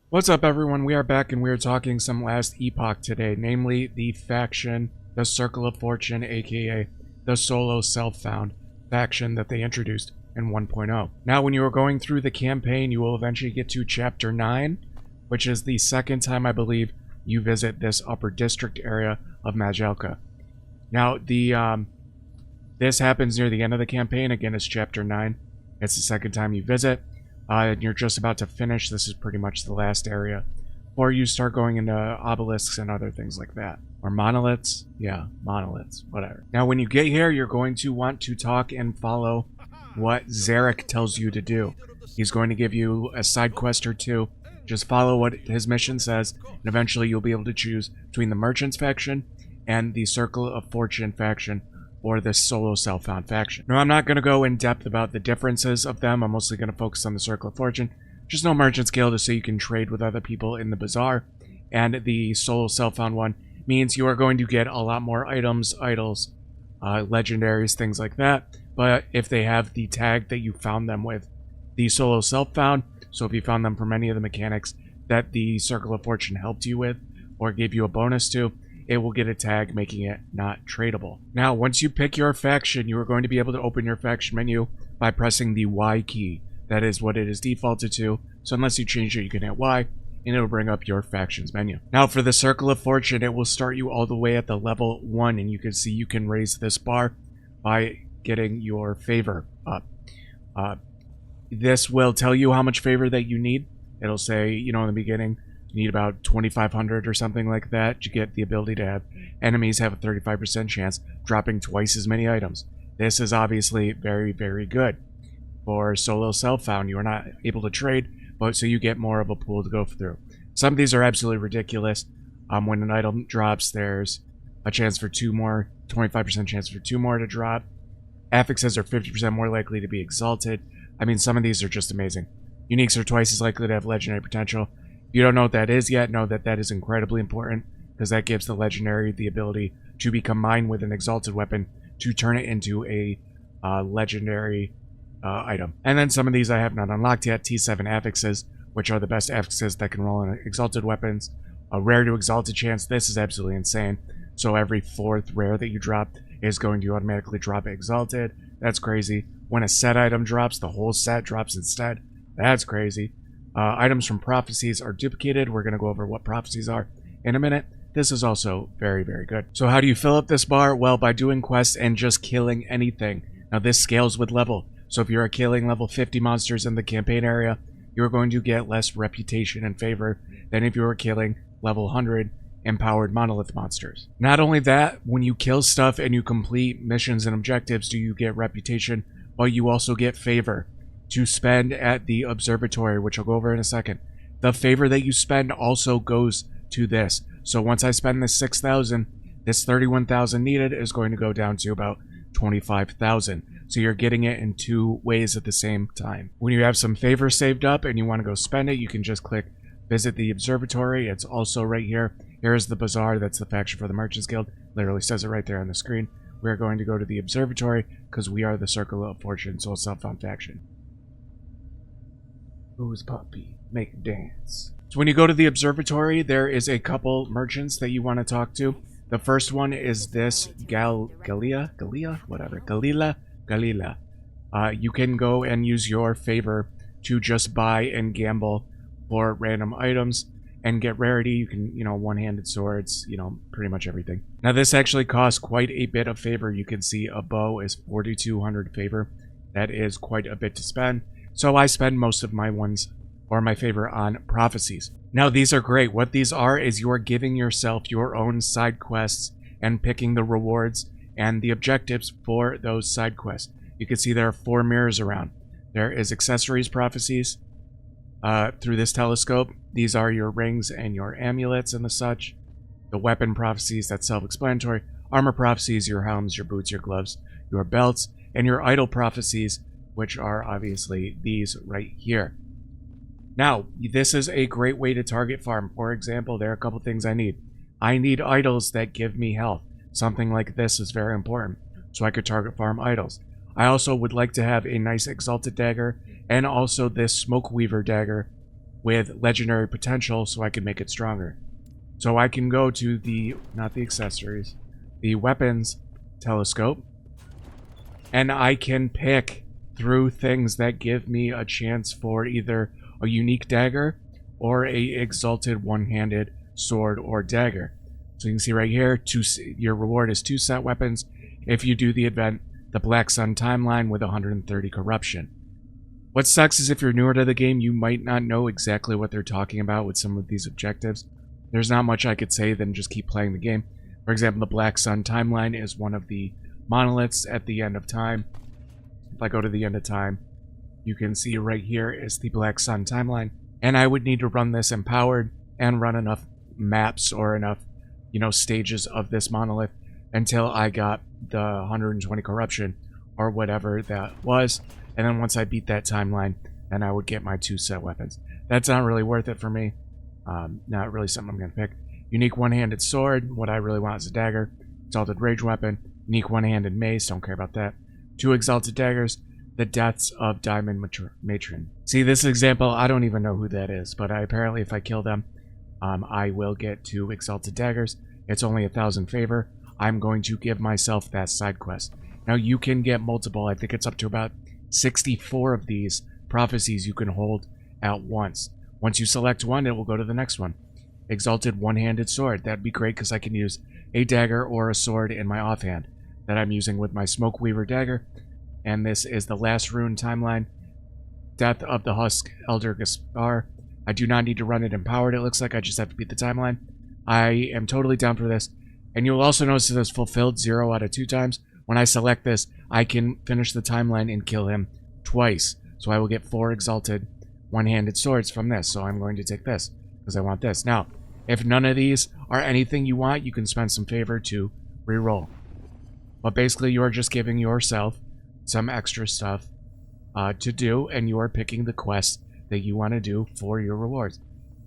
What's up, everyone? We are back and we are talking some last Epoch today, namely the faction, the Circle of Fortune, aka the solo self-found faction that they introduced in 1.0. Now, when you are going through the campaign, you will eventually get to Chapter 9, which is the second time, I believe, you visit this upper district area of Majelka. Now, this happens near the end of the campaign. Again, it's Chapter 9. It's the second time you visit. And you're just about to finish. This is pretty much the last area. Or you start going into obelisks and other things like that. Or monoliths. Yeah, monoliths. Whatever. Now, when you get here, you're going to want to talk and follow what Zarek tells you to do. He's going to give you a side quest or two. Just follow what his mission says, and eventually you'll be able to choose between the Merchants faction and the Circle of Fortune faction, or this solo self-found faction. Now, I'm not going to go in depth about the differences of them. I'm mostly going to focus on the Circle of Fortune. Just know Merchants Guild is so you can trade with other people in the bazaar, and the solo self-found one means you are going to get a lot more items, idols, legendaries, things like that. But if they have the tag that you found them with, the solo self-found, so if you found them from any of the mechanics that the Circle of Fortune helped you with or gave you a bonus to, it will get a tag making it not tradable. Now, once you pick your faction, you are going to be able to open your faction menu by pressing the Y key. That is what it is defaulted to, so unless you change it, you can hit Y, and it'll bring up your factions menu. Now, for the Circle of Fortune, it will start you all the way at the level 1, and you can see you can raise this bar by getting your favor up. This will tell you how much favor that you need. It'll say, you know, in the beginning, you need about 2,500 or something like that to get the ability to have enemies have a 35% chance dropping twice as many items. This is obviously very, very good. For solo self-found, you are not able to trade, but so you get more of a pool to go through. Some of these are absolutely ridiculous. When an item drops, there's a chance for 2 more, 25% chance for 2 more to drop. Affixes are 50% more likely to be exalted. I mean, some of these are just amazing. Uniques are twice as likely to have legendary potential. If you don't know what that is yet, know that that is incredibly important, because that gives the legendary the ability to be combined with an exalted weapon to turn it into a legendary item. And then some of these I have not unlocked yet. T7 affixes, which are the best affixes that can roll in exalted weapons. A rare to exalted chance. This is absolutely insane. So every 4th rare that you drop is going to automatically drop exalted. That's crazy. When a set item drops, the whole set drops instead. That's crazy. Items from prophecies are duplicated. We're going to go over what prophecies are in a minute. This is also very, very good. So how do you fill up this bar? Well, by doing quests and just killing anything. Now, this scales with level. So if you're killing level 50 monsters in the campaign area, you're going to get less reputation and favor than if you were killing level 100 empowered monolith monsters. Not only that, when you kill stuff and you complete missions and objectives, do you get reputation, but you also get favor to spend at the Observatory, which I'll go over in a second. The favor that you spend also goes to this. So once I spend this 6,000, this 31,000 needed is going to go down to about 25,000. So you're getting it in 2 ways at the same time. When you have some favor saved up and you want to go spend it, you can just click visit the Observatory. It's also right here. Here's the bazaar. That's the faction for the Merchants Guild. Literally says it right there on the screen. We're going to go to the Observatory because we are the Circle of Fortune, so self-found faction. Who's puppy? Make a dance. So when you go to the Observatory, there is a couple merchants that you want to talk to. The first one is this Galila. You can go and use your favor to just buy and gamble for random items and get rarity. You can, one-handed swords, pretty much everything. Now, this actually costs quite a bit of favor. You can see a bow is 4,200 favor. That is quite a bit to spend. So I spend most of my ones, or my favor, on prophecies. Now, these are great. What these are is you're giving yourself your own side quests and picking the rewards and the objectives for those side quests. You can see there are 4 mirrors around. There is accessories prophecies through this telescope. These are your rings and your amulets and the such. The weapon prophecies, that's self-explanatory. Armor prophecies, your helms, your boots, your gloves, your belts, and your idol prophecies, which are obviously these right here. Now, this is a great way to target farm. For example, there are a couple things I need. I need idols that give me health. Something like this is very important, so I could target farm idols. I also would like to have a nice exalted dagger, and also this smoke weaver dagger with legendary potential so I can make it stronger. So I can go to the, not the accessories, the weapons telescope, and I can pick through things that give me a chance for either a unique dagger or a exalted one-handed sword or dagger. So you can see right here, your reward is 2 set weapons if you do the event, the Black Sun Timeline with 130 corruption. What sucks is if you're newer to the game, you might not know exactly what they're talking about with some of these objectives. There's not much I could say than just keep playing the game. For example, the Black Sun Timeline is one of the monoliths at the end of time. If I go to the end of time, you can see right here is the Black Sun Timeline. And I would need to run this empowered and run enough maps or enough, stages of this monolith until I got the 120 corruption or whatever that was. And then once I beat that timeline, then I would get my 2 set weapons. That's not really worth it for me. Not really something I'm going to pick. Unique one-handed sword. What I really want is a dagger. Exalted rage weapon. Unique one-handed mace. Don't care about that. 2 exalted daggers. The deaths of Diamond Matron. See, this example, I don't even know who that is. But apparently if I kill them, I will get 2 exalted daggers. It's only 1,000 favor. I'm going to give myself that side quest. Now you can get multiple. I think it's up to about 64 of these prophecies you can hold at once. Once you select one, it will go to the next one. Exalted one-handed sword. That'd be great because I can use a dagger or a sword in my offhand that I'm using with my Smoke Weaver dagger. And this is the last rune timeline. Death of the Husk Elder Gaspar. I do not need to run it empowered, it looks like. I just have to beat the timeline. I am totally down for this. And you'll also notice that it's fulfilled 0 out of 2 times. When I select this, I can finish the timeline and kill him twice. So I will get 4 exalted one-handed swords from this. So I'm going to take this because I want this. Now, if none of these are anything you want, you can spend some favor to reroll. But basically, you are just giving yourself some extra stuff to do, and you are picking the quests that you want to do for your rewards.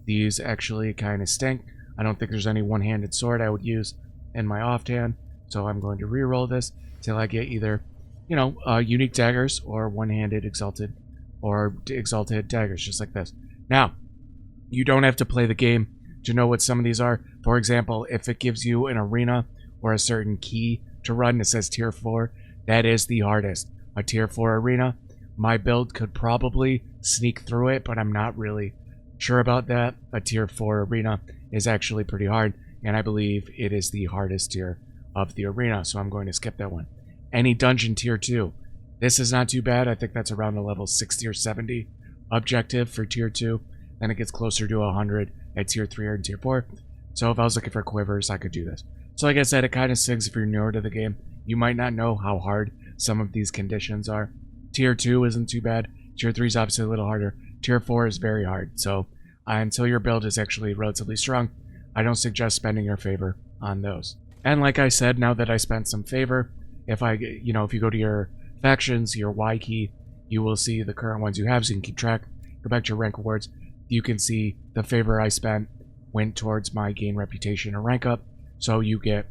These actually kind of stink. I don't think there's any one-handed sword I would use in my offhand, so I'm going to reroll this till I get either, unique daggers or one-handed exalted or exalted daggers, just like this. Now, you don't have to play the game to know what some of these are. For example, if it gives you an arena or a certain key to run, it says tier 4, that is the hardest. A tier 4 arena, my build could probably sneak through it, but I'm not really sure about that. A tier 4 arena is actually pretty hard, and I believe it is the hardest tier of the arena, so I'm going to skip that one. Any dungeon tier 2. This is not too bad. I think that's around the level 60 or 70 objective for tier 2. Then it gets closer to 100 at tier 3 or tier 4. So if I was looking for quivers, I could do this. So like I said, it kind of stinks if you're newer to the game. You might not know how hard some of these conditions are. Tier 2 isn't too bad. Tier 3 is obviously a little harder. Tier 4 is very hard. So until your build is actually relatively strong, I don't suggest spending your favor on those. And like I said, now that I spent some favor, if you go to your factions, your Y key, you will see the current ones you have, so you can keep track. Go back to your rank rewards. You can see the favor I spent went towards my gain reputation or rank up, so you get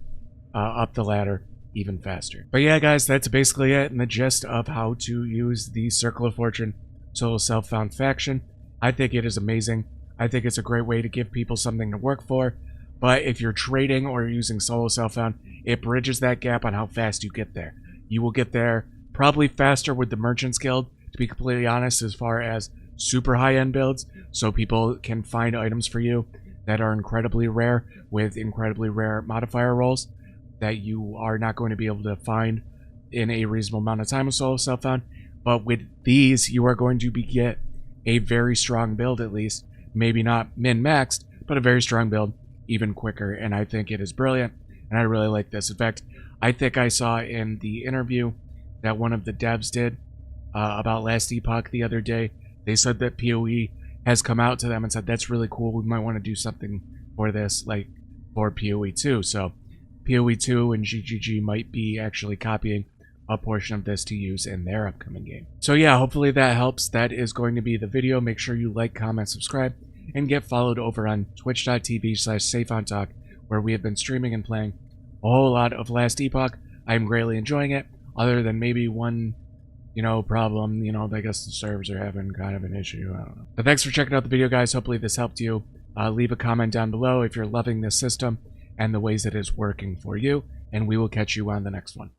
up the ladder even faster. But yeah, guys, that's basically it in the gist of how to use the Circle of Fortune solo self-found faction. I think it is amazing. I think it's a great way to give people something to work for. But if you're trading or using solo self-found, it bridges that gap on how fast you get there. You will get there probably faster with the Merchants Guild, to be completely honest, as far as super high-end builds, so people can find items for you that are incredibly rare with incredibly rare modifier rolls that you are not going to be able to find in a reasonable amount of time with solo self-found. But with these, you are going to get a very strong build, at least. Maybe not min-maxed, but a very strong build even quicker, and I think it is brilliant, and I really like this. In fact, I think I saw in the interview that one of the devs did about Last Epoch the other day, they said that PoE has come out to them and said, that's really cool, we might want to do something for this, like for PoE 2. So PoE 2 and GGG might be actually copying a portion of this to use in their upcoming game. So yeah, hopefully that helps. That is going to be the video. Make sure you like, comment, subscribe, and get followed over on twitch.tv/SafeOnTalk, where we have been streaming and playing a whole lot of Last Epoch. I am greatly enjoying it, other than maybe one problem. I guess the servers are having kind of an issue. I don't know. But thanks for checking out the video, guys. Hopefully this helped you. Leave a comment down below if you're loving this system and the ways it is working for you, and we will catch you on the next one.